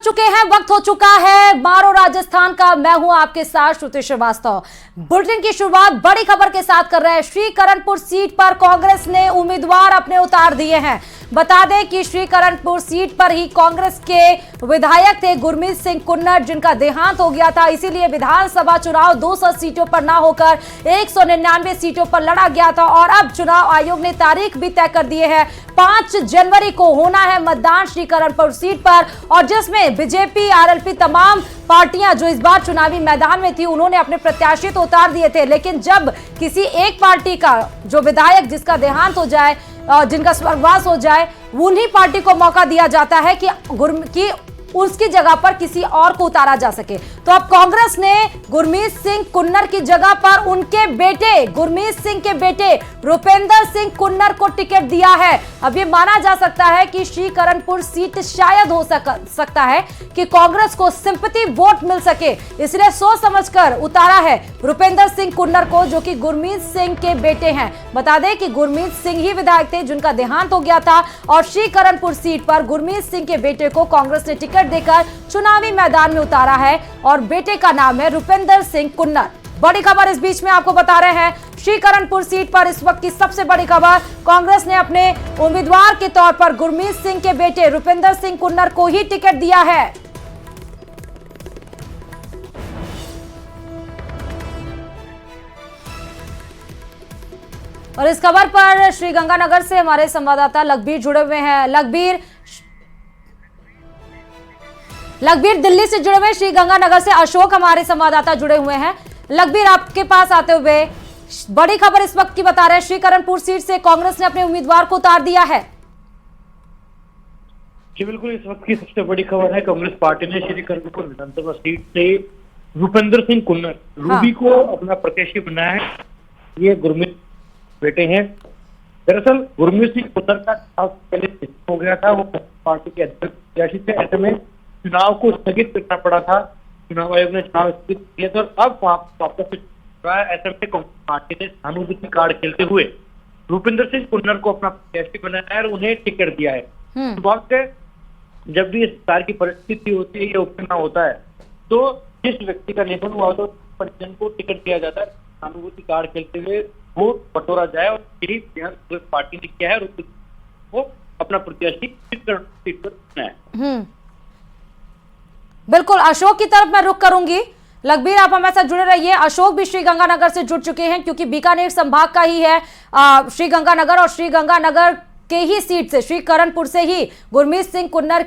चुके हैं, वक्त हो चुका है मारो राजस्थान का। मैं हूं आपके साथ श्रुति श्रीवास्तव। बुलेटिन की शुरुआत बड़ी खबर के साथ कर रहे हैं। श्रीकरणपुर सीट पर कांग्रेस ने उम्मीदवार अपने उतार दिए हैं। बता दें कि श्रीकरणपुर सीट पर ही कांग्रेस के विधायक थे गुरमीत सिंह कुन्नर, जिनका देहांत हो गया था। इसीलिए विधानसभा चुनाव 200 सीटों पर ना होकर 199 सीटों पर लड़ा गया था और अब चुनाव आयोग ने तारीख भी तय कर दिए है। 5 जनवरी को होना है मतदान श्रीकरणपुर सीट पर, और जिसमें बीजेपी, आरएलपी, तमाम पार्टियां जो इस बार चुनावी मैदान में थी, उन्होंने अपने प्रत्याशी तो उतार दिए थे। लेकिन जब किसी एक पार्टी का जो विधायक जिसका देहांत हो जाए, जिनका स्वर्गवास हो जाए, उन्हीं पार्टी को मौका दिया जाता है कि उसकी जगह पर किसी और को उतारा जा सके। तो अब कांग्रेस ने गुरमीत सिंह कुन्नर की जगह पर उनके बेटे, गुरमीत सिंह के बेटे रुपेंद्र सिंह कुन्नर को टिकट दिया है। अब ये माना जा सकता है कि श्रीकरणपुर सीट शायद हो सकता है कि कांग्रेस को सिंपैथी वोट मिल सके, इसलिए सोच समझकर उतारा है रुपेंद्र सिंह कुन्नर को, जो कि गुरमीत सिंह के बेटे हैं। बता दें कि गुरमीत सिंह ही विधायक थे जिनका देहांत हो गया था, और श्रीकरणपुर सीट पर गुरमीत सिंह के बेटे को कांग्रेस ने टिकट देकर चुनावी मैदान में उतारा है, और बेटे का नाम है रुपेंद्र सिंह कुन्नर। बड़ी खबर इस बीच में आपको बता रहे हैं। श्रीकरणपुर सीट पर इस वक्त की सबसे बड़ी खबर, कांग्रेस ने अपने उम्मीदवार के तौर पर गुरमीत सिंह के बेटे रुपेंद्र सिंह कुन्नर को ही टिकट दिया है। और इस खबर पर श्रीगंगानगर से हमारे संवाददाता लखबीर जुड़े हुए हैं। लखबीर दिल्ली से जुड़े हुए, श्रीगंगानगर से अशोक हमारे संवाददाता जुड़े हुए हैं। लखबीर, आपके पास आते हुए बड़ी खबर इस वक्त की बता रहे हैं, श्रीकरणपुर सीट से कांग्रेस ने अपने उम्मीदवार को उतार दिया है। जी बिल्कुल, इस वक्त की सबसे बड़ी खबर है, कांग्रेस पार्टी ने श्रीकरणपुर विधानसभा सीट से रुपेंद्र सिंह कुन्नर रूबी को अपना प्रत्याशी बनाया है। ये गुरमीत बेटे हैं। दरअसल गुरमीत सिंह कुन्नर का पहले हो गया था, वो पार्टी के अध्यक्ष प्रत्याशी थे। ऐसे में चुनाव को स्थगित करना पड़ा था, चुनाव आयोग ने चुनाव स्थगित किया था, और अब वापस ऐसे में कांग्रेस पार्टी ने सहानुभूति कार्ड खेलते हुए रुपेंद्र सिंह कुन्नर को अपना प्रत्याशी बनाया है और उन्हें टिकट दिया है। वक्त जब भी इस प्रकार की परिस्थिति होती है या उपचुनाव होता है, तो जिस व्यक्ति का निधन हुआ तो परिजन को टिकट दिया जाता है, सहानुभूति कार्ड खेलते हुए वोट बटोरा जाए, और यही कांग्रेस पार्टी ने किया है, वो अपना प्रत्याशी सीट पर बनाया है। बिल्कुल, अशोक की तरफ मैं रुख करूंगी। लखबीर, आप हमारे साथ जुड़े रहिए। अशोक भी श्रीगंगानगर से जुड़ चुके हैं, क्योंकि बीकानेर संभाग का ही है श्रीगंगानगर, और श्रीगंगानगर के ही सीट से, श्रीकरणपुर से ही गुरमीत सिंह कुन्नर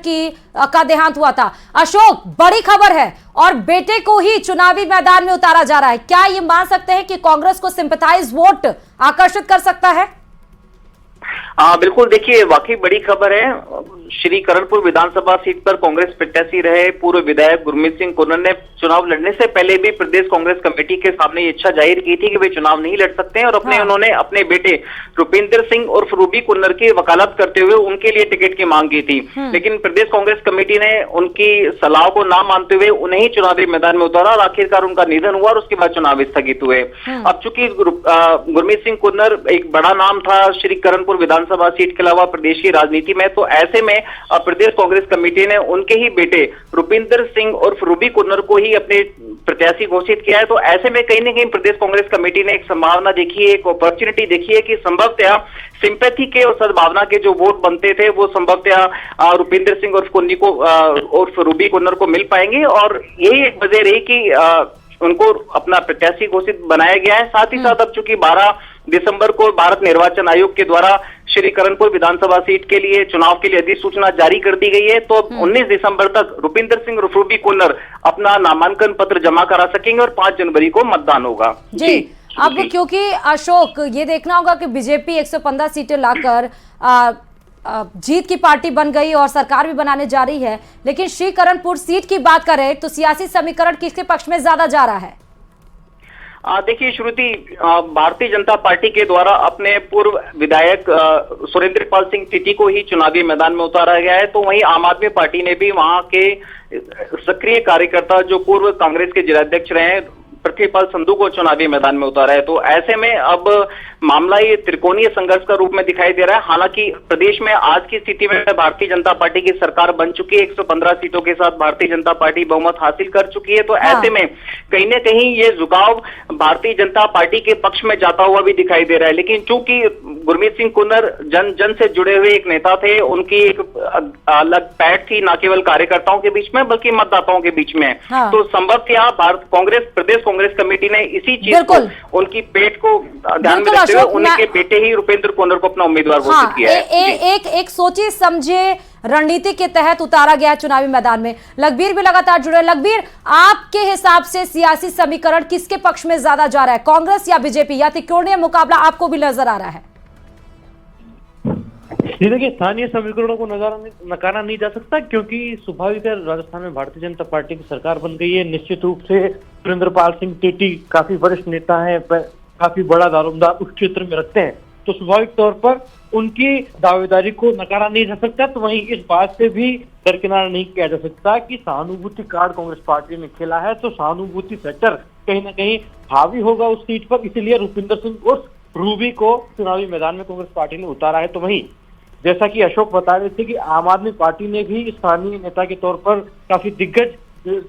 का देहांत हुआ था। अशोक, बड़ी खबर है और बेटे को ही चुनावी मैदान में उतारा जा रहा है। क्या ये मान सकते हैं कि कांग्रेस को सिंपैथाइज वोट आकर्षित कर सकता है? बिल्कुल, देखिए वाकई बड़ी खबर है। श्रीकरणपुर विधानसभा सीट पर कांग्रेस प्रत्याशी रहे पूर्व विधायक गुरमीत सिंह कुन्नर ने चुनाव लड़ने से पहले भी प्रदेश कांग्रेस कमेटी के सामने ये इच्छा जाहिर की थी कि वे चुनाव नहीं लड़ सकते हैं, और उन्होंने अपने बेटे रुपेंद्र सिंह उर्फ रूबी कुन्नर की वकालत करते हुए उनके लिए टिकट की मांग की थी। लेकिन प्रदेश कांग्रेस कमेटी ने उनकी सलाह को ना मानते हुए उन्हें ही चुनावी मैदान में उतारा, और आखिरकार उनका निधन हुआ और उसके बाद चुनाव स्थगित हुए। अब चूंकि गुरमीत सिंह कुन्नर एक बड़ा नाम था श्रीकरणपुर विधानसभा सीट के अलावा प्रदेश की राजनीति में, तो ऐसे में प्रदेश कांग्रेस कमेटी ने उनके ही बेटे रुपेंद्र सिंह उर्फ रूबी कुन्नर को ही अपने प्रत्याशी घोषित किया है। तो ऐसे में कहीं ना कहीं प्रदेश कांग्रेस कमेटी ने एक संभावना देखी है, एक अपॉर्चुनिटी देखी है कि संभवतः सिंपैथी के और सद्भावना के जो वोट बनते थे वो संभवतः रुपेंद्र सिंह उर्फ रूबी कुन्नर को मिल पाएंगे, और यही एक वजह रही कि उनको अपना प्रत्याशी घोषित बनाया गया है। साथ ही साथ अब चूंकि 12 दिसंबर को भारत निर्वाचन आयोग के द्वारा श्रीकरणपुर विधानसभा सीट के लिए चुनाव के लिए अधिसूचना जारी कर दी गई है, तो 19 दिसंबर तक रुपेंद्र सिंह रूबी कुन्नर अपना नामांकन पत्र जमा करा सकेंगे, और 5 जनवरी को मतदान होगा। जी। अब क्योंकि अशोक, ये देखना होगा कि बीजेपी 115 सीटें लाकर जीत की पार्टी बन गई और सरकार भी बनाने जा रही है, लेकिन श्रीकरणपुर सीट की बात करें तो सियासी समीकरण किसके पक्ष में ज्यादा जा रहा है? देखिए श्रुति, भारतीय जनता पार्टी के द्वारा अपने पूर्व विधायक सुरेंद्रपाल सिंह टिटी को ही चुनावी मैदान में उतारा गया है, तो वहीं आम आदमी पार्टी ने भी वहां के सक्रिय कार्यकर्ता जो पूर्व कांग्रेस के जिलाध्यक्ष रहे पृथ्वीपाल संधू को चुनावी मैदान में उतारा है। तो ऐसे में अब मामला ये त्रिकोणीय संघर्ष का रूप में दिखाई दे रहा है। हालांकि प्रदेश में आज की स्थिति में भारतीय जनता पार्टी की सरकार बन चुकी है, 115 सीटों के साथ भारतीय जनता पार्टी बहुमत हासिल कर चुकी है। तो ऐसे में कहीं न कहीं ये झुकाव भारतीय जनता पार्टी के पक्ष में जाता हुआ भी दिखाई दे रहा है। लेकिन चूंकि गुरमीत सिंह कुन्नर जन से जुड़े हुए एक नेता थे, उनकी एक अलग पैठ थी, न केवल कार्यकर्ताओं के बीच में बल्कि मतदाताओं के बीच में। तो संभवतः भारत कांग्रेस प्रदेश कांग्रेस कमेटी ने इसी चीज को, उनकी पेट को ध्यान में रखते हुए उनके बेटे ही रुपेंद्र कुन्नर को अपना उम्मीदवार घोषित किया है। एक सोची समझे रणनीति के तहत उतारा गया चुनावी मैदान में। लखबीर भी लगातार जुड़े। लखबीर, आपके हिसाब से सियासी समीकरण किसके पक्ष में ज्यादा जा रहा है, कांग्रेस या बीजेपी, या त्रिकोणीय मुकाबला आपको भी नजर आ रहा है? देखिए, स्थानीय समीकरणों को नकारा नहीं जा सकता, क्योंकि स्वाभाविक है राजस्थान में भारतीय जनता पार्टी की सरकार बन गई है। निश्चित रूप से सुरेंद्रपाल सिंह टीटी काफी वरिष्ठ नेता हैं, काफी बड़ा दारोमदार उस क्षेत्र में रखते हैं, तो स्वाभाविक तौर पर उनकी दावेदारी को नकारा नहीं जा सकता। तो वहीं इस बात से भी दरकिनार नहीं किया जा सकता कि सहानुभूति कार्ड कांग्रेस पार्टी ने खेला है, तो सहानुभूति फैक्टर कहीं ना कहीं हावी होगा उस सीट पर। इसीलिए रुपिंदर सिंह उर्फ रूबी को चुनावी मैदान में कांग्रेस पार्टी ने उतारा है। तो वहीं जैसा कि अशोक बता रहे थे कि आम आदमी पार्टी ने भी स्थानीय नेता के तौर पर काफी दिग्गज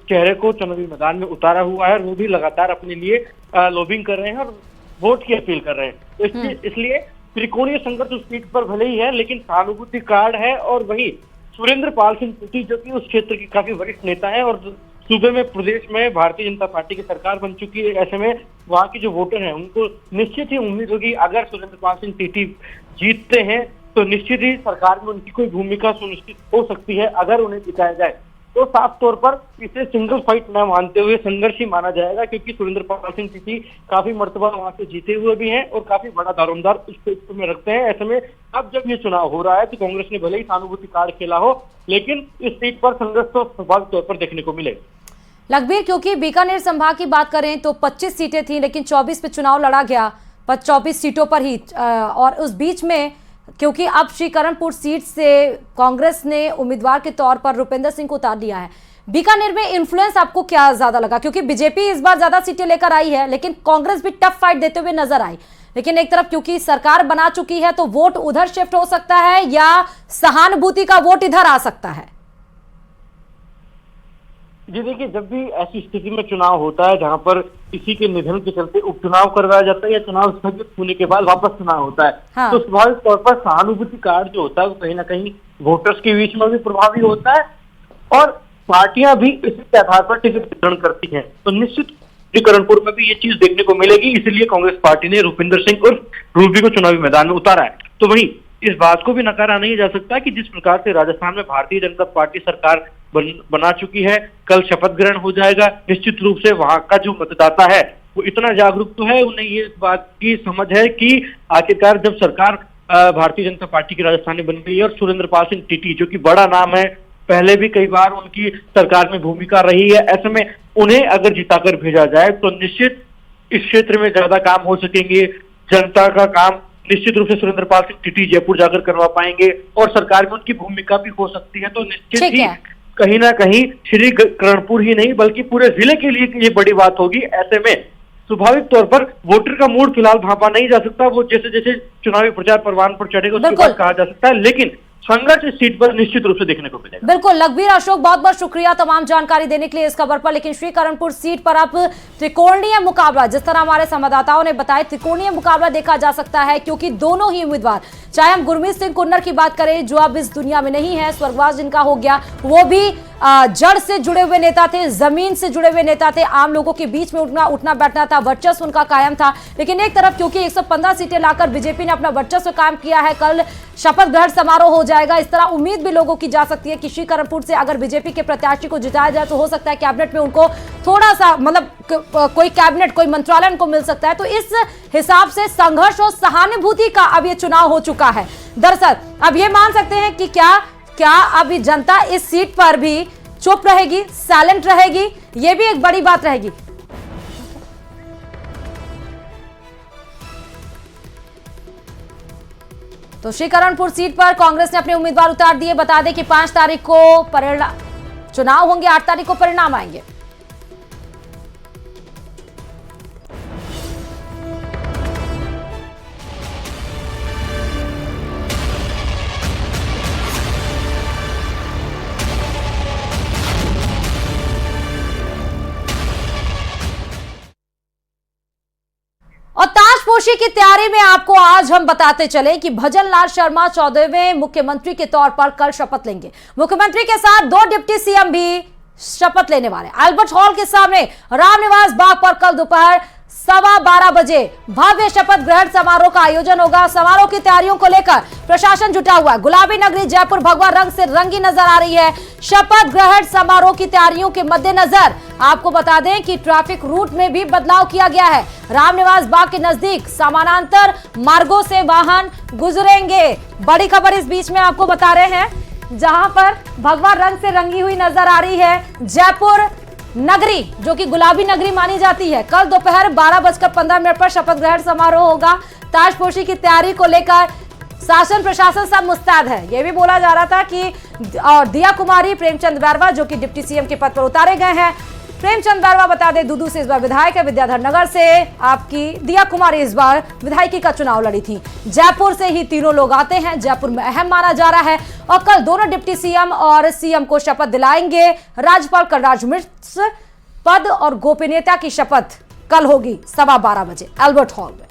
चेहरे को चुनावी मैदान में उतारा हुआ है। वो भी लगातार अपने लिए लॉबिंग कर रहे हैं और वोट की अपील कर रहे हैं। इसलिए त्रिकोणीय संघर्ष उस सीट पर भले ही है, लेकिन सहानुभूति कार्ड है। और वही सुरेंद्रपाल सिंह टीटी, जो कि उस क्षेत्र की काफी वरिष्ठ नेता है और सूबे में प्रदेश में भारतीय जनता पार्टी की सरकार बन चुकी है, ऐसे में वहां के जो वोटर हैं उनको निश्चित ही उम्मीद होगी अगर सुरेंद्रपाल सिंह टीटी जीतते हैं तो निश्चित ही सरकार में उनकी कोई भूमिका सुनिश्चित हो सकती है। अगर उन्हें जिताया जाए तो साफ तौर पर इसे सिंगल फाइट न मानते हुए संघर्ष ही माना जाएगा, क्योंकि सुरेंद्रपाल सिंह टीटी काफी मर्तबा वहां से जीते हुए भी हैं और काफी बड़ा दारोमदार उस क्षेत्र में रखते हैं। ऐसे में अब जब ये चुनाव हो रहा है तो कांग्रेस ने भले ही सहानुभूति कार्ड खेला हो, लेकिन इस सीट पर संघर्ष तो स्वाभाविक तौर पर देखने को मिलेगा। लखबीर, क्योंकि बीकानेर संभाग की बात करें तो 25 सीटें थी, लेकिन 24 पे चुनाव लड़ा गया, 24 सीटों पर ही। और उस बीच में क्योंकि अब श्रीकरणपुर सीट से कांग्रेस ने उम्मीदवार के तौर पर रुपेंद्र सिंह को उतार दिया है। बीकानेर में इन्फ्लुएंस आपको क्या ज्यादा लगा? क्योंकि बीजेपी इस बार ज्यादा सीटें लेकर आई है, लेकिन कांग्रेस भी टफ फाइट देते हुए नजर आई। लेकिन एक तरफ क्योंकि सरकार बना चुकी है तो वोट उधर शिफ्ट हो सकता है या सहानुभूति का वोट इधर आ सकता है। जी देखिए, जब भी ऐसी स्थिति में चुनाव होता है जहां पर किसी के निधन के चलते उपचुनाव करवाया जाता है या चुनाव स्थगित होने के बाद वापस चुनाव होता है, तो स्वाभाविक तौर पर सहानुभूति कार्ड जो होता है वो कहीं ना कहीं वोटर्स के बीच में भी प्रभावी होता है और पार्टियां भी इसी के आधार पर टिकट वितरण करती हैं। तो निश्चित श्रीकरणपुर में भी ये चीज देखने को मिलेगी, इसलिए कांग्रेस पार्टी ने रुपिंदर सिंह और रूबी को चुनावी मैदान में उतारा है। तो वहीं इस बात को भी नकारा नहीं जा सकता कि जिस प्रकार से राजस्थान में भारतीय जनता पार्टी सरकार बना चुकी है, कल शपथ ग्रहण हो जाएगा। निश्चित रूप से वहां का जो मतदाता है वो इतना जागरूक तो है, उन्हें ये बात की समझ है कि आखिरकार जब सरकार भारतीय जनता पार्टी की राजस्थान में बन गई है और सुरेंद्रपाल सिंह टीटी जो कि बड़ा नाम है, पहले भी कई बार उनकी सरकार में भूमिका रही है, ऐसे में उन्हें अगर जिताकर भेजा जाए तो निश्चित इस क्षेत्र में ज्यादा काम हो सकेंगे। जनता का काम निश्चित रूप से सुरेंद्रपाल सिंह टीटी जयपुर जाकर करवा पाएंगे और सरकार में उनकी भूमिका भी हो सकती है। तो निश्चित ही कहीं ना कहीं श्रीकरणपुर ही नहीं बल्कि पूरे जिले के लिए ये बड़ी बात होगी। ऐसे में स्वाभाविक तौर पर वोटर का मूड फिलहाल भांपा नहीं जा सकता, वो जैसे जैसे चुनावी प्रचार परवान पर चढ़ेगा उसके बाद कहा जा सकता है, लेकिन संघर्ष इस सीट पर निश्चित रूप से देखने को मिलेगा। बिल्कुल लखबीर, अशोक बहुत बहुत शुक्रिया तमाम जानकारी देने के लिए इस खबर पर। लेकिन श्रीकरणपुर सीट पर अब त्रिकोणीय मुकाबला, जिस तरह हमारे संवाददाताओं ने बताया, त्रिकोणीय मुकाबला देखा जा सकता है, क्योंकि दोनों ही उम्मीदवार, चाहे हम गुरमीत सिंह कुन्नर की बात करें जो अब इस दुनिया में नहीं है, स्वर्गवास जिनका हो गया, वो भी जड़ से जुड़े हुए नेता थे, जमीन से जुड़े हुए नेता थे, आम लोगों के बीच में उठना बैठना था, वर्चस्व उनका कायम था। लेकिन एक तरफ क्योंकि 115 सीटें लाकर बीजेपी ने अपना वर्चस्व कायम किया है, कल शपथ ग्रहण समारोह हो जाएगा, इस तरह उम्मीद भी लोगों की जा सकती है कि श्रीकरणपुर से अगर बीजेपी के प्रत्याशी को जिताया जाए तो हो सकता है कैबिनेट में उनको थोड़ा सा कोई कैबिनेट, कोई मंत्रालय उनको मिल सकता है। तो इस हिसाब से संघर्ष और सहानुभूति का अब ये चुनाव हो चुका है। दरअसल अब ये मान सकते हैं कि क्या अभी जनता इस सीट पर भी चुप रहेगी, साइलेंट रहेगी, ये भी एक बड़ी बात रहेगी। तो श्रीकरणपुर सीट पर कांग्रेस ने अपने उम्मीदवार उतार दिए। बता दें कि 5 तारीख को चुनाव होंगे, 8 तारीख को परिणाम आएंगे। और ताजपोशी की तैयारी में आपको आज हम बताते चले कि भजन लाल शर्मा 14वें मुख्यमंत्री के तौर पर कल शपथ लेंगे। मुख्यमंत्री के साथ 2 डिप्टी सीएम भी शपथ लेने वाले। अल्बर्ट हॉल के सामने रामनिवास बाग पर कल दोपहर 12:15 बजे भव्य शपथ ग्रहण समारोह का आयोजन होगा। समारोह की तैयारियों को लेकर प्रशासन जुटा हुआ है। गुलाबी नगरी जयपुर भगवा रंग से रंगी नजर आ रही है। शपथ ग्रहण समारोह की तैयारियों के मद्देनजर आपको बता दें कि ट्रैफिक रूट में भी बदलाव किया गया है। रामनिवास बाग के नजदीक समानांतर मार्गों से वाहन गुजरेंगे। बड़ी खबर इस बीच में आपको बता रहे हैं, जहां पर भगवा रंग से रंगी हुई नजर आ रही है जयपुर नगरी, जो कि गुलाबी नगरी मानी जाती है। कल दोपहर 12:15 पर शपथ ग्रहण समारोह होगा। ताजपोशी की तैयारी को लेकर शासन प्रशासन सब मुस्तैद है। यह भी बोला जा रहा था कि और दिया कुमारी प्रेमचंद बैरवा जो कि डिप्टी सीएम के पद पर उतारे गए हैं। प्रेमचंद बैरवा बता दें दूदू से इस बार विधायक है। विद्याधर नगर से आपकी दिया कुमारी इस बार विधायकी का चुनाव लड़ी थी। जयपुर से ही तीनों लोग आते हैं, जयपुर में अहम माना जा रहा है। और कल दोनों डिप्टी सीएम और सीएम को शपथ दिलाएंगे। राज्यपाल कलराज मिश्र पद और गोपनीयता की शपथ कल होगी 12:15 बजे अल्बर्ट हॉल में।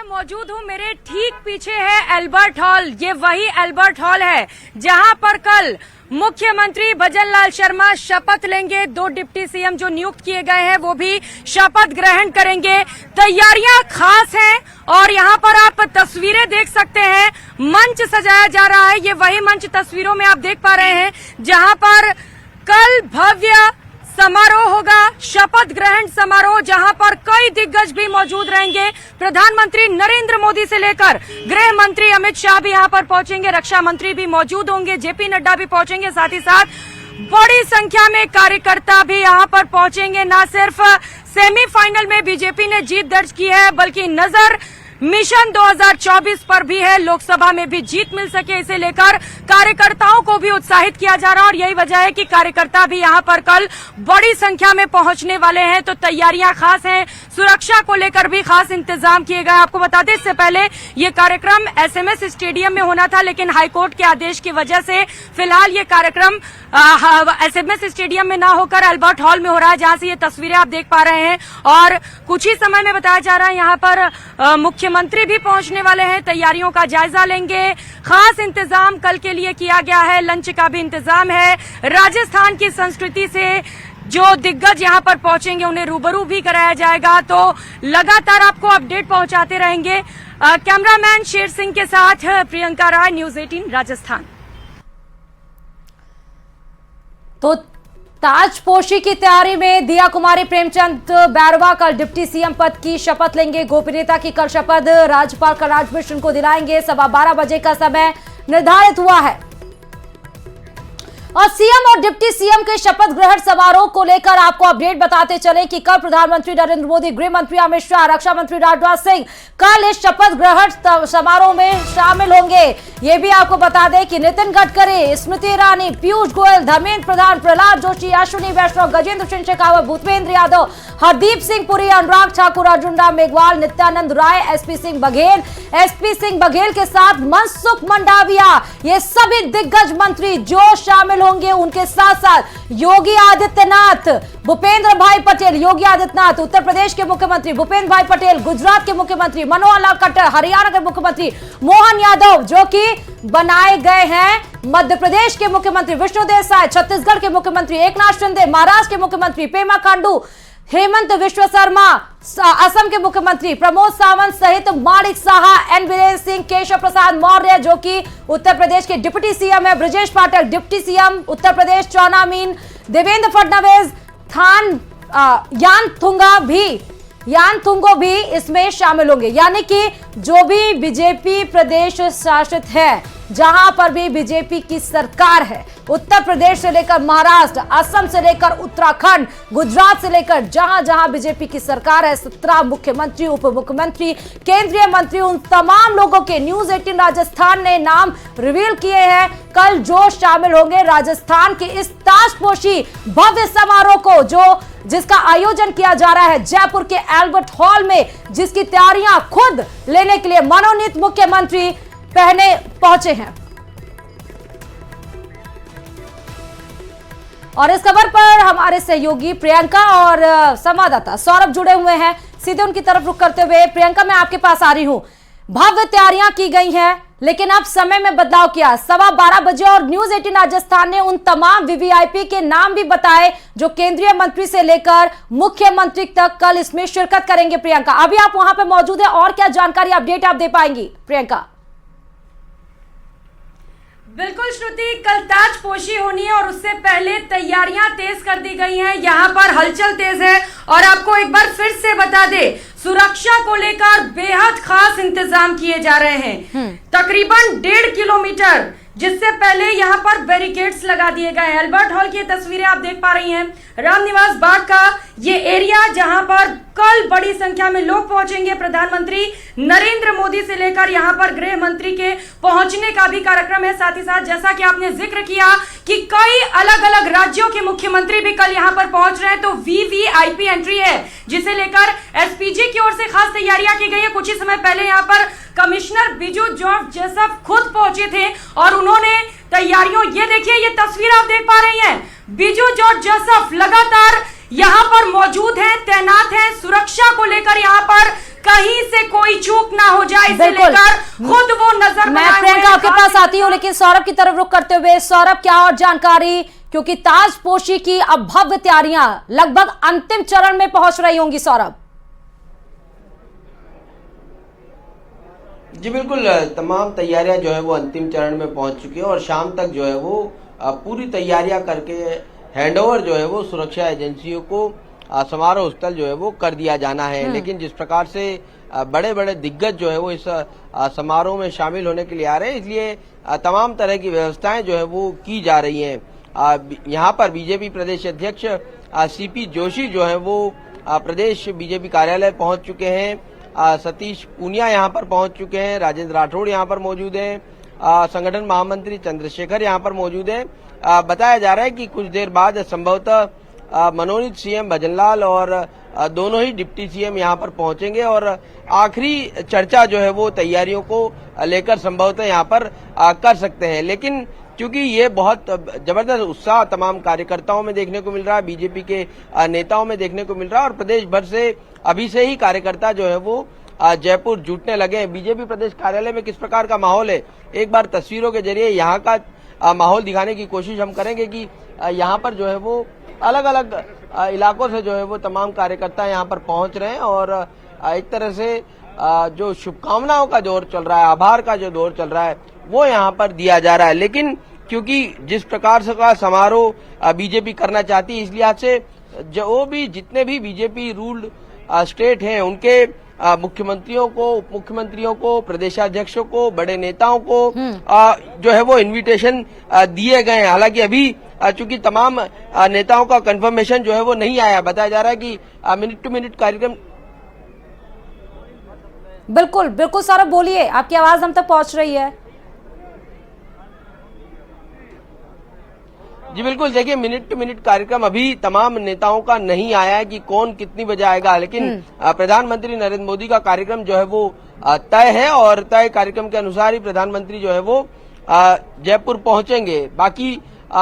मौजूद हूँ, मेरे ठीक पीछे है अल्बर्ट हॉल। ये वही अल्बर्ट हॉल है जहां पर कल मुख्यमंत्री भजन लाल शर्मा शपथ लेंगे। 2 डिप्टी सीएम जो नियुक्त किए गए हैं वो भी शपथ ग्रहण करेंगे। तैयारियां खास हैं और यहाँ पर आप तस्वीरें देख सकते हैं। मंच सजाया जा रहा है। ये वही मंच तस्वीरों में आप देख पा रहे हैं जहां पर कल भव्य समारोह होगा, शपथ ग्रहण समारोह, जहां पर कई दिग्गज भी मौजूद रहेंगे। प्रधानमंत्री नरेंद्र मोदी से लेकर गृह मंत्री अमित शाह भी यहां पर पहुंचेंगे। रक्षा मंत्री भी मौजूद होंगे। जेपी नड्डा भी पहुंचेंगे। साथ ही साथ बड़ी संख्या में कार्यकर्ता भी यहां पर पहुंचेंगे। न सिर्फ सेमीफाइनल में बीजेपी ने जीत दर्ज की है, बल्कि नजर मिशन 2024 पर भी है। लोकसभा में भी जीत मिल सके, इसे लेकर कार्यकर्ताओं को भी उत्साहित किया जा रहा है। और यही वजह है कि कार्यकर्ता भी यहां पर कल बड़ी संख्या में पहुंचने वाले हैं। तो तैयारियां खास हैं। सुरक्षा को लेकर भी खास इंतजाम किए गए। आपको बता दें, इससे पहले ये कार्यक्रम एसएमएस स्टेडियम में होना था, लेकिन हाईकोर्ट के आदेश की वजह से फिलहाल ये कार्यक्रम एसएमएस स्टेडियम में ना होकर अल्बर्ट हॉल में हो रहा है, जहां से ये तस्वीरें आप देख पा रहे हैं। और कुछ ही समय में बताया जा रहा है यहाँ पर मुख्यमंत्री भी पहुंचने वाले हैं। तैयारियों का जायजा लेंगे। खास इंतजाम कल के लिए किया गया है। लंच का भी इंतजाम है। राजस्थान की संस्कृति से जो दिग्गज यहां पर पहुंचेंगे उन्हें रूबरू भी कराया जाएगा। तो लगातार आपको अपडेट पहुंचाते रहेंगे। कैमरामैन शेर सिंह के साथ प्रियंका राय, न्यूज 18 राजस्थान। तो ताजपोशी की तैयारी में दिया कुमारी प्रेमचंद बैरवा कल डिप्टी सीएम पद की शपथ लेंगे। गोपनीयता की कल शपथ राज्यपाल कलराज मिश्र को दिलाएंगे। 12:15 बजे का समय निर्धारित हुआ है। और सीएम और डिप्टी सीएम के शपथ ग्रहण समारोह को लेकर आपको अपडेट बताते चले कि कल प्रधानमंत्री नरेंद्र मोदी, गृह मंत्री अमित शाह, रक्षा मंत्री राजनाथ सिंह कल इस शपथ ग्रहण समारोह में शामिल होंगे। ये भी आपको बता दें कि नितिन गडकरी, स्मृति ईरानी, पीयूष गोयल, धर्मेंद्र प्रधान, प्रहलाद जोशी, अश्विनी वैष्णव, गजेंद्र सिंह शेखावत, भूपेंद्र यादव, हरदीप सिंह पुरी, अनुराग ठाकुर, अर्जुन राम मेघवाल, नित्यानंद राय, एसपी सिंह बघेल के साथ मनसुख मंडाविया, ये सभी दिग्गज मंत्री जो शामिल होंगे। उनके साथ साथ योगी आदित्यनाथ, भूपेंद्र भाई पटेल, योगी आदित्यनाथ उत्तर प्रदेश के मुख्यमंत्री, भूपेंद्र भाई पटेल गुजरात के मुख्यमंत्री, मनोहर लाल खट्टर हरियाणा के मुख्यमंत्री, मोहन यादव जो कि बनाए गए हैं मध्य प्रदेश के मुख्यमंत्री, विष्णुदेव साय छत्तीसगढ़ के मुख्यमंत्री, एकनाथ शिंदे महाराष्ट्र के मुख्यमंत्री, पेमा खांडू, हेमंत विश्व शर्मा असम के मुख्यमंत्री, प्रमोद सावंत सहित माणिक साहा, एन वीरेंद्र सिंह, केशव प्रसाद मौर्य जो कि उत्तर प्रदेश के डिप्टी सीएम है, ब्रजेश पाठक डिप्टी सीएम उत्तर प्रदेश, चौना मीन, देवेंद्र फडणवीस, यान थुंगो भी इसमें शामिल होंगे। यानी कि जो भी बीजेपी प्रदेश शासित है, जहां पर भी बीजेपी की सरकार है, उत्तर प्रदेश से लेकर महाराष्ट्र, असम से लेकर उत्तराखंड, गुजरात से लेकर जहां जहां बीजेपी की सरकार है, 17 मुख्यमंत्री, उप मुख्यमंत्री, केंद्रीय मंत्री, उन तमाम लोगों के न्यूज 18 राजस्थान ने नाम रिवील किए हैं। कल जो शामिल होंगे राजस्थान के इस ताजपोशी भव्य समारोह को, जो जिसका आयोजन किया जा रहा है जयपुर के एल्बर्ट हॉल में, जिसकी तैयारियां खुद लेने के लिए मनोनीत मुख्यमंत्री पहुंचे हैं। और इस खबर पर हमारे सहयोगी प्रियंका और संवाददाता सौरभ जुड़े हुए हैं। सीधे उनकी तरफ रुख करते हुए प्रियंका, मैं आपके पास आ रही हूं। भव्य तैयारियां की गई हैं, लेकिन अब समय में बदलाव किया। 12:15 बजे और न्यूज 18 राजस्थान ने उन तमाम वीवीआईपी के नाम भी बताए जो केंद्रीय मंत्री से लेकर मुख्यमंत्री तक कल इसमें शिरकत करेंगे। प्रियंका, अभी आप वहां पर मौजूद है और क्या जानकारी अपडेट आप दे पाएंगी प्रियंका? बिल्कुल श्रुति, कल ताजपोशी होनी है और उससे पहले तैयारियां तेज कर दी गई हैं। यहाँ पर हलचल तेज है और आपको एक बार फिर से बता दे, सुरक्षा को लेकर बेहद खास इंतजाम किए जा रहे हैं। तकरीबन 1.5 किलोमीटर, जिससे पहले यहाँ पर बैरिकेड्स लगा दिए गए हैं। एल्बर्ट हॉल की तस्वीरें आप देख पा रही हैं, रामनिवास बाग का ये एरिया जहां पर कल बड़ी संख्या में लोग पहुंचेंगे। प्रधानमंत्री नरेंद्र मोदी से लेकर यहां पर गृह मंत्री के पहुंचने का भी कार्यक्रम है। साथ ही साथ जैसा कि आपने जिक्र किया कि कई अलग अलग राज्यों के मुख्यमंत्री भी कल यहां पर पहुंच रहे हैं, तो वीवीआईपी एंट्री है जिसे लेकर एसपीजी की ओर से खास तैयारियां की गई है। कुछ ही समय पहले यहाँ पर कमिश्नर बिजू जॉर्ज जोसेफ खुद पहुंचे थे और उन्होंने तैयारियों, ये देखिए ये तस्वीर आप देख पा रही हैं, बिजू जॉर्ज जोसेफ लगातार यहाँ पर मौजूद हैं, तैनात हैं। सुरक्षा को लेकर यहाँ पर कहीं से कोई चूक ना हो जाए, इसे लेकर खुद वो नजर। मैं प्रियंका आपके पास आती हूँ, लेकिन सौरभ की तरफ रुख करते हुए, सौरभ क्या और जानकारी, क्योंकि ताजपोशी की अब भव्य तैयारियां लगभग अंतिम चरण में पहुंच रही होंगी सौरभ? जी बिल्कुल, तमाम तैयारियां जो है वो अंतिम चरण में पहुंच चुकी है और शाम तक जो है वो पूरी तैयारियां करके हैंडओवर जो है वो सुरक्षा एजेंसियों को समारोह स्थल जो है वो कर दिया जाना है। लेकिन जिस प्रकार से बड़े बड़े दिग्गज जो है वो इस समारोह में शामिल होने के लिए आ रहे हैं, इसलिए तमाम तरह की व्यवस्थाएं जो है वो की जा रही हैं। यहाँ पर बीजेपी प्रदेश अध्यक्ष सीपी जोशी जो है वो प्रदेश बीजेपी कार्यालय पहुंच चुके हैं। सतीश पूनिया यहाँ पर पहुंच चुके हैं, राजेंद्र राठौड़ यहाँ पर मौजूद हैं, संगठन महामंत्री चंद्रशेखर यहाँ पर मौजूद हैं। बताया जा रहा है कि कुछ देर बाद संभवतः मनोनीत सीएम भजनलाल और दोनों ही डिप्टी सीएम यहाँ पर पहुंचेंगे और आखिरी चर्चा जो है वो तैयारियों को लेकर संभवतः यहाँ पर कर सकते हैं। लेकिन क्योंकि ये बहुत जबरदस्त उत्साह तमाम कार्यकर्ताओं में देखने को मिल रहा है, बीजेपी के नेताओं में देखने को मिल रहा है और प्रदेश भर से अभी से ही कार्यकर्ता जो है वो जयपुर जुटने लगे हैं। बीजेपी प्रदेश कार्यालय में किस प्रकार का माहौल है, एक बार तस्वीरों के जरिए यहाँ का माहौल दिखाने की कोशिश हम करेंगे कि यहाँ पर जो है वो अलग अलग इलाकों से जो है वो तमाम कार्यकर्ता यहाँ पर पहुंच रहे हैं और एक तरह से जो शुभकामनाओं का दौर चल रहा है, आभार का जो दौर चल रहा है, वो यहाँ पर दिया जा रहा है। लेकिन क्योंकि जिस प्रकार से का समारोह बीजेपी करना चाहती है, इसलिए आज से जो भी जितने भी बीजेपी रूल्ड स्टेट हैं उनके मुख्यमंत्रियों को, उप मुख्यमंत्रियों को, प्रदेशाध्यक्षों को, बड़े नेताओं को जो है वो इनविटेशन दिए गए हैं। हालांकि अभी चूंकि तमाम नेताओं का कंफर्मेशन जो है वो नहीं आया, बताया जा रहा है कि मिनट टू मिनट कार्यक्रम। बिल्कुल बिल्कुल सौरभ, बोलिए, आपकी आवाज हम तक पहुंच रही है। जी बिल्कुल, देखिए मिनट टू मिनट कार्यक्रम अभी तमाम नेताओं का नहीं आया है कि कौन कितनी बजे आएगा, लेकिन प्रधानमंत्री नरेंद्र मोदी का कार्यक्रम जो है वो तय है और तय कार्यक्रम के अनुसार ही प्रधानमंत्री जो है वो जयपुर पहुंचेंगे। बाकी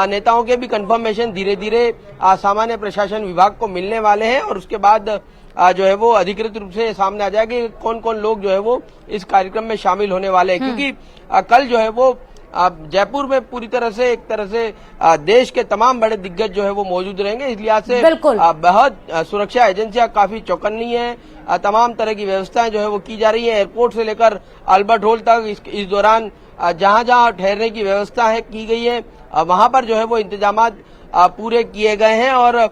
नेताओं के भी कंफर्मेशन धीरे धीरे सामान्य प्रशासन विभाग को मिलने वाले हैं और उसके बाद जो है वो अधिकृत रूप से सामने आ जाएगा कि कौन कौन लोग जो है वो इस कार्यक्रम में शामिल होने वाले हैं। क्योंकि कल जो है वो जयपुर में पूरी तरह से एक तरह से देश के तमाम बड़े दिग्गज जो है वो मौजूद रहेंगे, इस लिहाज से बहुत सुरक्षा एजेंसियां काफी चौकन्नी है। तमाम तरह की व्यवस्थाएं जो है वो की जा रही है, एयरपोर्ट से लेकर अल्बर्ट हॉल तक। इस दौरान जहां जहां ठहरने की व्यवस्था है की गई है, वहां पर जो है वो इंतजाम पूरे किए गए हैं और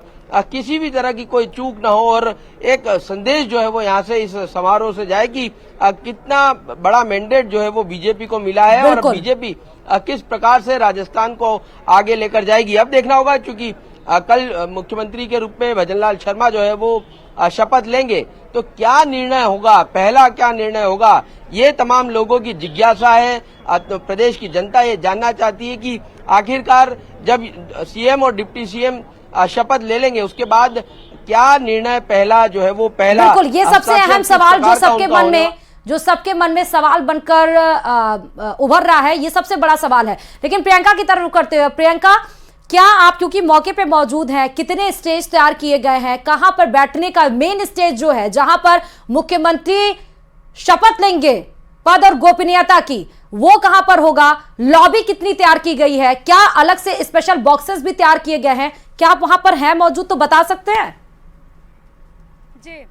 किसी भी तरह की कोई चूक न हो और एक संदेश जो है वो यहाँ से इस समारोह से जाए कि कितना बड़ा मैंडेट जो है वो बीजेपी को मिला है और बीजेपी किस प्रकार से राजस्थान को आगे लेकर जाएगी। अब देखना होगा, क्योंकि कल मुख्यमंत्री के रूप में भजनलाल शर्मा जो है वो शपथ लेंगे, तो क्या निर्णय होगा, पहला क्या निर्णय होगा, ये तमाम लोगों की जिज्ञासा है। तो प्रदेश की जनता ये जानना चाहती है कि आखिरकार जब सीएम और डिप्टी सीएम शपथ ले लेंगे। उसके बाद क्या निर्णय पहला जो है वो पहला, बिल्कुल, ये सबसे अहम सवाल जो सबके मन में सवाल बनकर उभर रहा है, ये सबसे बड़ा सवाल है। लेकिन प्रियंका की तरफ करते हुए, प्रियंका, क्या आप क्योंकि मौके पे मौजूद हैं, कितने स्टेज तैयार किए गए हैं, कहां पर बैठने का मेन स्टेज जो है जहां पर मुख्यमंत्री शपथ लेंगे पद और गोपनीयता की, वो कहां पर होगा, लॉबी कितनी तैयार की गई है, क्या अलग से स्पेशल बॉक्सेस भी तैयार किए गए हैं, क्या आप वहां पर हैं मौजूद तो बता सकते हैं? जी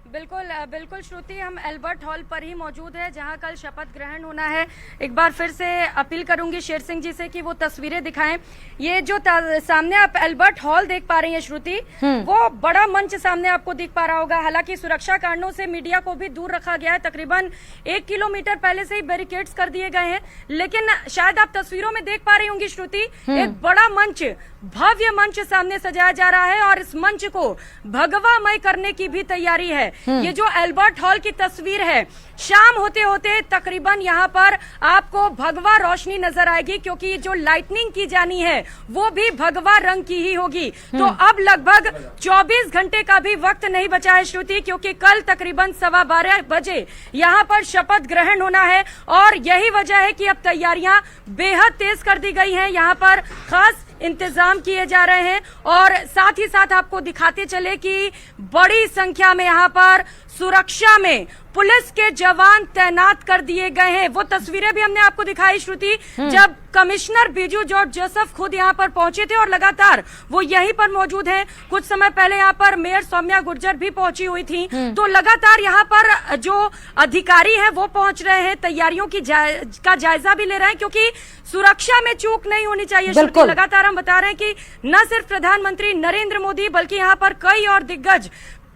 बिल्कुल श्रुति, हम एल्बर्ट हॉल पर ही मौजूद है जहां कल शपथ ग्रहण होना है। एक बार फिर से अपील करूंगी शेर सिंह जी से कि वो तस्वीरें दिखाएं। ये जो सामने आप एल्बर्ट हॉल देख पा रही हैं श्रुति, वो बड़ा मंच सामने आपको दिख पा रहा होगा। हालांकि सुरक्षा कारणों से मीडिया को भी दूर रखा गया है, तकरीबन 1 किलोमीटर पहले से ही बैरिकेड्स कर दिए गए हैं। लेकिन शायद आप तस्वीरों में देख पा रही होंगी श्रुति, एक बड़ा मंच, भव्य मंच सामने सजाया जा रहा है और इस मंच को भगवामय करने की भी तैयारी है। ये जो एल्बर्ट हॉल की तस्वीर है, शाम होते होते तकरीबन यहाँ पर आपको भगवा रोशनी नजर आएगी, क्योंकि जो लाइटनिंग की जानी है वो भी भगवा रंग की ही होगी। तो अब लगभग 24 घंटे का भी वक्त नहीं बचा है श्रुति, क्योंकि कल तकरीबन 12:15 बजे यहाँ पर शपथ ग्रहण होना है और यही वजह है कि अब तैयारियां बेहद तेज कर दी गई हैं। यहाँ पर खास इंतजाम किए जा रहे हैं और साथ ही साथ आपको दिखाते चले कि बड़ी संख्या में यहाँ पर सुरक्षा में पुलिस के जवान तैनात कर दिए गए हैं। वो तस्वीरें भी हमने आपको दिखाई श्रुति, जब कमिश्नर बीजू जॉर्ज जोसेफ खुद यहाँ पर पहुंचे थे और लगातार वो यहीं पर मौजूद हैं। कुछ समय पहले यहाँ पर मेयर सौम्या गुर्जर भी पहुंची हुई थी। तो लगातार यहाँ पर जो अधिकारी हैं वो पहुंच रहे हैं, तैयारियों की का जायजा भी ले रहे हैं, क्योंकि सुरक्षा में चूक नहीं होनी चाहिए श्रुति। लगातार हम बता रहे हैं कि न सिर्फ प्रधानमंत्री नरेंद्र मोदी बल्कि यहाँ पर कई और दिग्गज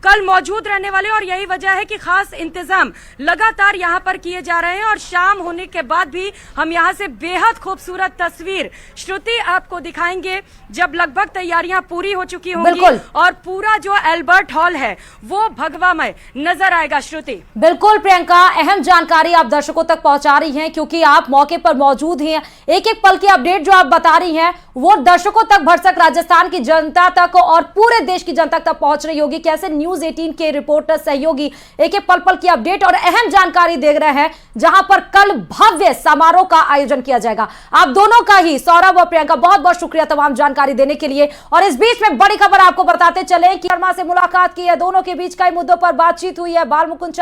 कल मौजूद रहने वाले, और यही वजह है कि खास इंतजाम लगातार यहाँ पर किए जा रहे हैं। और शाम होने के बाद भी हम यहाँ से बेहद खूबसूरत तस्वीर श्रुति आपको दिखाएंगे, जब लगभग तैयारियां पूरी हो चुकी होंगी और पूरा जो एल्बर्ट हॉल है वो भगवामय नजर आएगा श्रुति। बिल्कुल प्रियंका, अहम जानकारी आप दर्शकों तक पहुंचा रही हैं, क्योंकि आप मौके पर मौजूद हैं। एक एक पल की अपडेट जो आप बता रही हैं वो दर्शकों तक, भरसक राजस्थान की जनता तक और पूरे देश की जनता तक पहुंच रही होगी। कैसे न्यूज 18 के रिपोर्टर सहयोगी एक एक पल की अपडेट और अहम जानकारी दे रहे हैं, जहां पर कल भव्य समारोह का आयोजन किया जाएगा। आप दोनों का ही, सौरभ और प्रियंका, बहुत बहुत शुक्रिया तमाम जानकारी देने के लिए। और इस बीच में बड़ी खबर आपको बताते चले कि शर्मा से मुलाकात की है, दोनों के बीच कई मुद्दों पर बातचीत हुई है। बालमुकुंद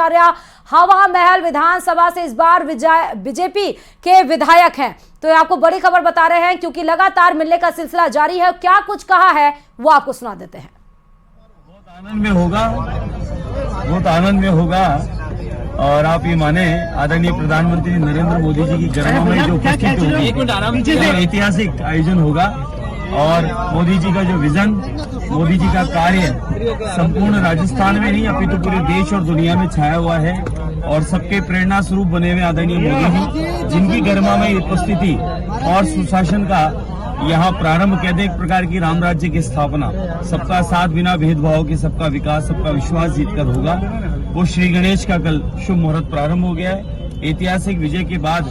हवा महल विधानसभा से इस बार बीजेपी के विधायक हैं, तो आपको बड़ी खबर बता रहे हैं, क्योंकि लगातार मिलने का सिलसिला जारी है। क्या कुछ कहा है वो आपको सुना देते हैं। बहुत आनंद में होगा और आप ये माने आदरणीय प्रधानमंत्री नरेंद्र मोदी जी की गरिमामय जो उपस्थिति होगी, ऐतिहासिक आयोजन होगा और मोदी जी का जो विजन, मोदी जी का कार्य संपूर्ण राजस्थान में नहीं अपितु पूरे देश और दुनिया में छाया हुआ है और सबके प्रेरणा स्वरूप बने हुए आदरणीय मोदी जी, जिनकी गरिमामय उपस्थिति और सुशासन का यहाँ प्रारंभ कह दे, एक प्रकार की राम राज्य की स्थापना, सबका साथ बिना भेदभाव के सबका विकास, सबका विश्वास जीतकर होगा। वो श्री गणेश का कल शुभ मुहूर्त प्रारंभ हो गया है। ऐतिहासिक विजय के बाद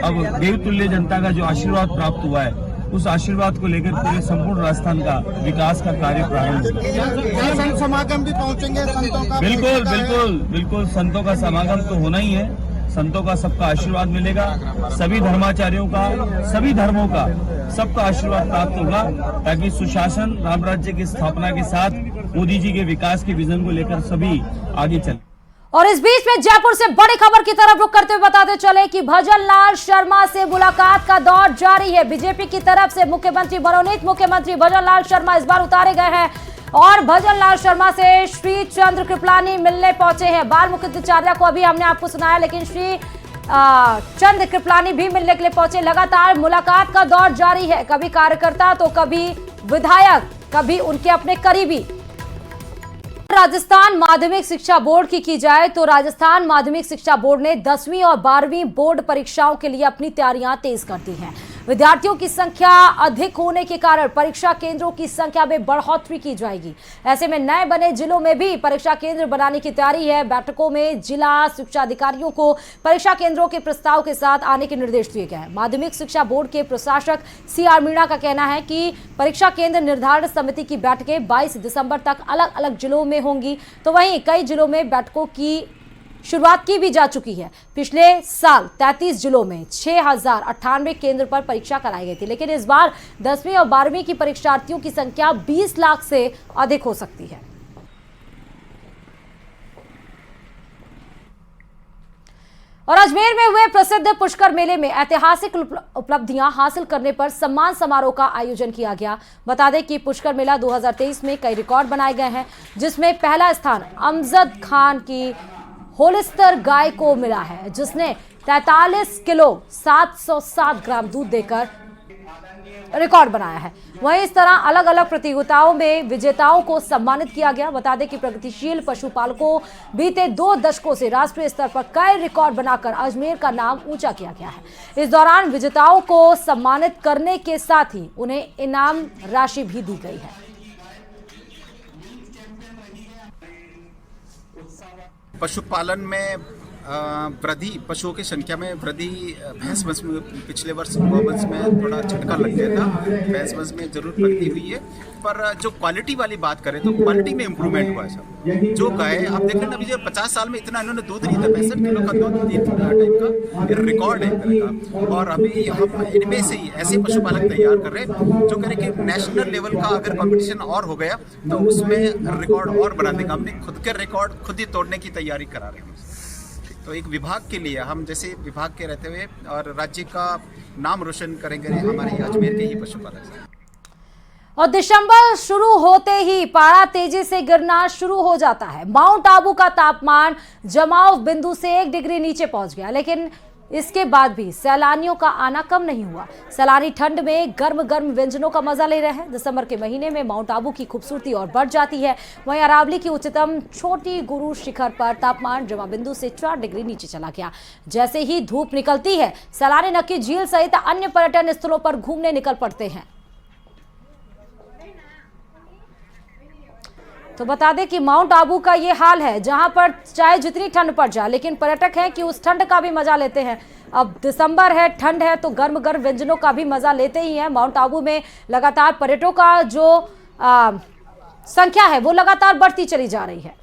अब देवतुल्य जनता का जो आशीर्वाद प्राप्त हुआ है, उस आशीर्वाद को लेकर पूरे संपूर्ण राजस्थान का विकास का कार्य प्रारंभ होगा। संत समागम भी पहुंचेंगे संतों का? बिल्कुल संतों का समागम तो होना ही है। संतों का सबका आशीर्वाद मिलेगा, सभी धर्माचार्यों का, सभी धर्मों का सबका आशीर्वाद प्राप्त होगा, ताकि सुशासन, राम राज्य की स्थापना के साथ मोदी जी के विकास के विजन को लेकर सभी आगे चले। और इस बीच में जयपुर से बड़ी खबर की तरफ रुख करते हुए बताते चले कि भजन लाल शर्मा से मुलाकात का दौर जारी है। बीजेपी की तरफ से मुख्यमंत्री, मनोनीत मुख्यमंत्री भजन लाल शर्मा इस बार उतारे गए हैं और भजन लाल शर्मा से श्री चंद्र कृपलानी मिलने पहुंचे हैं। बालमुकुंद को अभी हमने आपको सुनाया, लेकिन श्री चंद्र कृपलानी भी मिलने के लिए पहुंचे। लगातार मुलाकात का दौर जारी है, कभी कार्यकर्ता तो कभी विधायक, कभी उनके अपने करीबी। राजस्थान माध्यमिक शिक्षा बोर्ड की जाए तो राजस्थान माध्यमिक शिक्षा बोर्ड ने 10वीं और 12वीं बोर्ड परीक्षाओं के लिए अपनी तैयारियां तेज कर दी हैं। विद्यार्थियों की संख्या अधिक होने के कारण परीक्षा केंद्रों की संख्या में बढ़ोतरी की जाएगी। ऐसे में नए बने जिलों में भी परीक्षा केंद्र बनाने की तैयारी है। बैठकों में जिला शिक्षा अधिकारियों को परीक्षा केंद्रों के प्रस्ताव के साथ आने के निर्देश दिए गए हैं। माध्यमिक शिक्षा बोर्ड के प्रशासक CR मीणा का कहना है कि परीक्षा केंद्र निर्धारण समिति की बैठकें 22 दिसंबर तक अलग अलग जिलों में होंगी। तो वहीं कई जिलों में बैठकों की शुरुआत की भी जा चुकी है। पिछले साल 33 जिलों में 6098 केंद्र पर परीक्षा कराई गई थी, लेकिन इस बार 10वीं और 12वीं की परीक्षार्थियों की संख्या 20 लाख से अधिक हो सकती है। और अजमेर में हुए प्रसिद्ध पुष्कर मेले में ऐतिहासिक उपलब्धियां हासिल करने पर सम्मान समारोह का आयोजन किया गया। बता दें कि पुष्कर मेला 2023 में कई रिकॉर्ड बनाए गए हैं, जिसमें पहला स्थान अमजद खान की होलिस्टर गाय को मिला है, जिसने 43 किलो 707 ग्राम दूध देकर रिकॉर्ड बनाया है। वहीं इस तरह अलग अलग प्रतियोगिताओं में विजेताओं को सम्मानित किया गया। बता दें कि प्रगतिशील पशुपालकों बीते 2 दशकों से राष्ट्रीय स्तर पर कई रिकॉर्ड बनाकर अजमेर का नाम ऊंचा किया गया है। इस दौरान विजेताओं को सम्मानित करने के साथ ही उन्हें इनाम राशि भी दी गई है। पशुपालन में वृद्धि, पशुओं की संख्या में वृद्धि भैंस वंश में पिछले वर्ष गौवंश में थोड़ा झटका लग गया था। भैंस वंश में जरूर वृद्धि हुई है, पर जो क्वालिटी वाली बात करें तो क्वालिटी में इम्प्रूवमेंट हुआ है सब। जो गाय आप देख लेना, अभी जो 50 साल में इतना इन्होंने दूध नहीं था, 65 किलो का दूध दी थी टाइप का रिकॉर्ड है का। और अभी हम इनमें से ही ऐसे पशुपालक तैयार कर रहे हैं जो कह रहे कि नेशनल लेवल का अगर कॉम्पिटिशन और हो गया तो उसमें रिकॉर्ड और बनाने का, हमने खुद के रिकॉर्ड खुद ही तोड़ने की तैयारी करा रहे हैं। तो एक विभाग के लिए हम जैसे विभाग के रहते हुए और राज्य का नाम रोशन करेंगे हमारे अजमेर के ही पशुपालक। और दिसंबर शुरू होते ही पारा तेजी से गिरना शुरू हो जाता है। माउंट आबू का तापमान जमाव बिंदु से 1 डिग्री नीचे पहुंच गया, लेकिन इसके बाद भी सैलानियों का आना कम नहीं हुआ। सैलानी ठंड में गर्म गर्म व्यंजनों का मजा ले रहे हैं। दिसंबर के महीने में माउंट आबू की खूबसूरती और बढ़ जाती है। वहीं अरावली की उच्चतम छोटी गुरु शिखर पर तापमान जमा बिंदु से 4 डिग्री नीचे चला गया। जैसे ही धूप निकलती है, सैलानी नक्की झील सहित अन्य पर्यटन स्थलों पर घूमने निकल पड़ते हैं। तो बता दें कि माउंट आबू का ये हाल है, जहां पर चाहे जितनी ठंड पड़ जाए, लेकिन पर्यटक हैं कि उस ठंड का भी मजा लेते हैं। अब दिसंबर है, ठंड है, तो गर्म गर्म व्यंजनों का भी मजा लेते ही हैं। माउंट आबू में लगातार पर्यटकों का जो संख्या है वो लगातार बढ़ती चली जा रही है।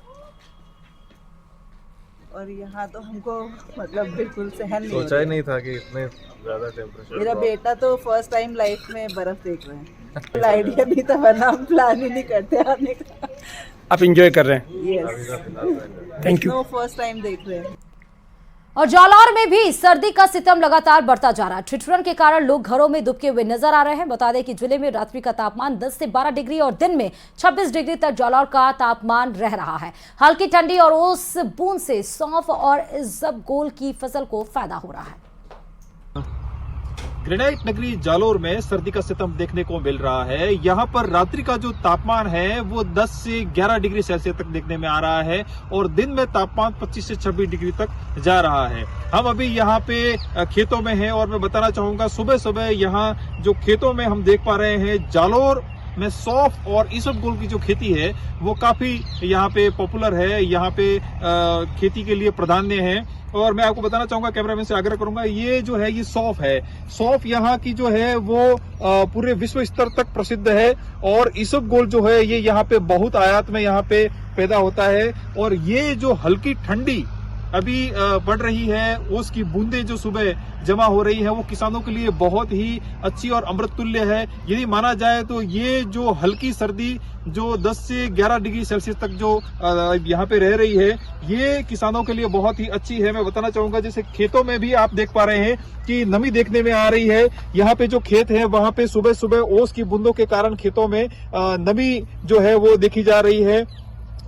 और यहाँ तो हमको मतलब बिल्कुल सहन नहीं सोचा ही नहीं था कि इतने ज्यादा टेम्परेचर। मेरा बेटा तो फर्स्ट टाइम लाइफ में बर्फ देख रहे हैं। आइडिया नहीं था, वरना हम प्लान ही नहीं करते आने का। आप एंजॉय कर रहे हैं? Yes, thank you. First time देख रहे हैं। और जालौर में भी सर्दी का सितम लगातार बढ़ता जा रहा है। ठिठुरन के कारण लोग घरों में दुबके हुए नजर आ रहे हैं। बता दें कि जिले में रात्रि का तापमान 10 से 12 डिग्री और दिन में 26 डिग्री तक जालौर का तापमान रह रहा है। हल्की ठंडी और ओस बूंद से सौंफ और इसबगोल की फसल को फायदा हो रहा है। ग्रेनाइट नगरी जालोर में सर्दी का सितम देखने को मिल रहा है। यहाँ पर रात्रि का जो तापमान है वो 10 से 11 डिग्री सेल्सियस तक देखने में आ रहा है और दिन में तापमान 25 से 26 डिग्री तक जा रहा है। हम अभी यहाँ पे खेतों में हैं और मैं बताना चाहूंगा, सुबह सुबह यहाँ जो खेतों में हम देख पा रहे हैं, जालोर में सौंफ और इसबगोल की जो खेती है वो काफी यहाँ पे पॉपुलर है, यहाँ पे खेती के लिए प्राधान्य है। और मैं आपको बताना चाहूंगा, कैमरामैन से आग्रह करूंगा, ये जो है ये सौंफ है। सौंफ यहाँ की जो है वो पूरे विश्व स्तर तक प्रसिद्ध है और इसबगोल जो है ये यहाँ पे बहुत आयात में यहाँ पे पैदा होता है। और ये जो हल्की ठंडी अभी पड़ रही है, उसकी बूंदे जो सुबह जमा हो रही है, वो किसानों के लिए बहुत ही अच्छी और अमृत तुल्य है। यदि माना जाए तो ये जो हल्की सर्दी जो 10 से 11 डिग्री सेल्सियस तक जो यहाँ पे रह रही है, ये किसानों के लिए बहुत ही अच्छी है। मैं बताना चाहूंगा, जैसे खेतों में भी आप देख पा रहे हैं कि नमी देखने में आ रही है। यहाँ पे जो खेत है वहां पे सुबह सुबह ओस की बूंदों के कारण खेतों में नमी जो है वो देखी जा रही है।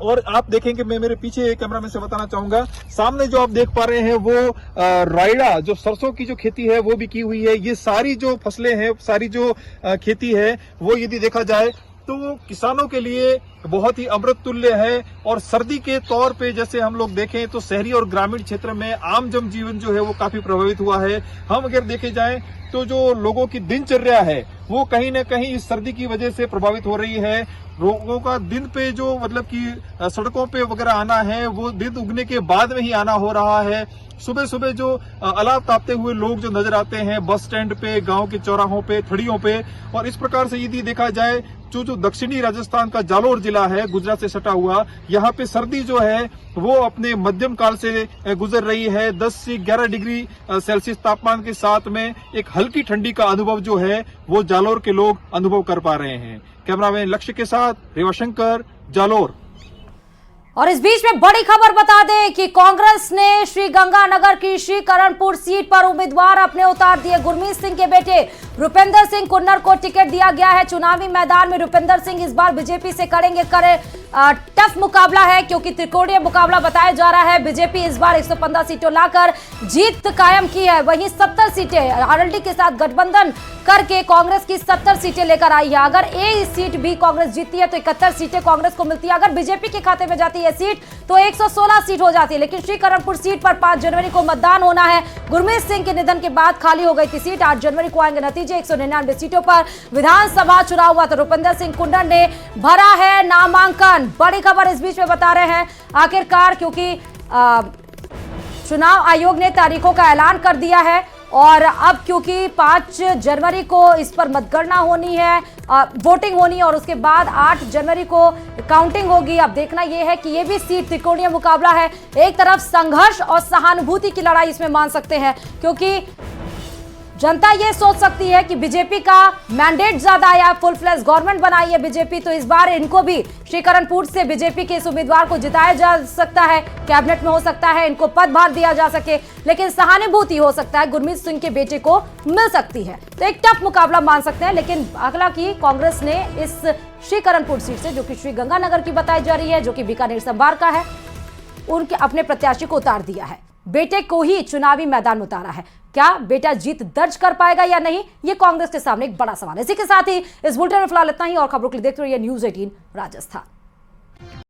और आप देखेंगे, मैं मेरे पीछे कैमरामैन से बताना चाहूंगा, सामने जो आप देख पा रहे हैं वो रायड़ा जो सरसों की जो खेती है वो भी की हुई है। ये सारी जो फसलें हैं, सारी जो खेती है वो यदि देखा जाए तो किसानों के लिए बहुत ही अमृत तुल्य है। और सर्दी के तौर पे जैसे हम लोग देखें तो शहरी और ग्रामीण क्षेत्र में आम जनजीवन जो है वो काफी प्रभावित हुआ है। हम अगर देखे जाएं तो जो लोगों की दिनचर्या है वो कहीं न कहीं इस सर्दी की वजह से प्रभावित हो रही है। लोगों का दिन पे जो मतलब कि सड़कों पे वगैरह आना है वो दिन उगने के बाद में ही आना हो रहा है। सुबह सुबह जो अलाव तापते हुए लोग जो नजर आते हैं बस स्टैंड पे, गांव के चौराहों पे, थड़ियों पे। और इस प्रकार से यदि देखा जाए जो दक्षिणी राजस्थान का जालोर जिला है, गुजरात से सटा हुआ, यहाँ पे सर्दी जो है वो अपने मध्यम काल से गुजर रही है। 10 से 11 डिग्री सेल्सियस तापमान के साथ में एक हल्की ठंडी का अनुभव जो है वो जालोर के लोग अनुभव कर पा रहे हैं। कैमरामैन लक्ष्य के साथ रेवाशंकर, जालोर। और इस बीच में बड़ी खबर बता दें कि कांग्रेस ने श्रीगंगानगर की श्रीकरणपुर सीट पर उम्मीदवार अपने उतार दिए। गुरमीत सिंह के बेटे रुपेंद्र सिंह कुन्नर को टिकट दिया गया है। चुनावी मैदान में रुपेंद्र सिंह इस बार बीजेपी से करेंगे टफ मुकाबला है, क्योंकि त्रिकोणीय मुकाबला बताया जा रहा है। बीजेपी इस बार 115 सीटों लाकर जीत कायम की है। वहीं 70 सीटें आरएलडी के साथ गठबंधन करके कांग्रेस की 70 सीटें लेकर आई है। अगर एक सीट भी कांग्रेस जीतती है तो 71 सीटें कांग्रेस को मिलती है। अगर बीजेपी के खाते में जाती है सीट तो 116 सीट हो जाती है। लेकिन श्रीकरणपुर सीट पर 5 जनवरी को मतदान होना है। गुरमीत सिंह के निधन के बाद खाली हो गई थी सीट। 8 जनवरी को आएंगे नतीजे। 199 सीटों पर विधानसभा चुनाव हुआ तो रुपेंद्र सिंह कुन्नर ने भरा है नामांकन। बड़ी खबर इस बीच में बता रहे हैं आखिरकार, क्योंकि चुनाव आयोग ने तारीखों का ऐलान कर दिया है और अब क्योंकि 5 जनवरी को इस पर मतगणना होनी है, वोटिंग होनी है और उसके बाद 8 जनवरी को काउंटिंग होगी। अब देखना यह है कि यह भी सीट त्रिकोणीय मुकाबला है। एक तरफ संघर्ष और सहानुभूति की लड़ाई इसमें मान सकते हैं, क्योंकि जनता ये सोच सकती है कि बीजेपी का मैंडेट ज्यादा आया, फुल फ्लैश गवर्नमेंट बनाई है बीजेपी, तो इस बार इनको भी श्रीकरणपुर से बीजेपी के इस उम्मीदवार को जिताया जा सकता है, कैबिनेट में हो सकता है, इनको पदभार दिया जा सके। लेकिन सहानुभूति हो सकता है गुरमीत सिंह के बेटे को मिल सकती है, तो एक टफ मुकाबला मान सकते हैं। लेकिन हालांकि कांग्रेस ने इस श्रीकरणपुर सीट से, जो कि श्रीगंगानगर की बताई जा रही है, जो कि बीकानेर संभाग का है, उनके अपने प्रत्याशी को उतार दिया है। बेटे को ही चुनावी मैदान में उतारा है। क्या बेटा जीत दर्ज कर पाएगा या नहीं, ये कांग्रेस के सामने एक बड़ा सवाल है। इसी के साथ ही इस बुलेटिन में फिलहाल इतना ही। और खबरों के लिए देखते रहिए न्यूज़ 18 राजस्थान।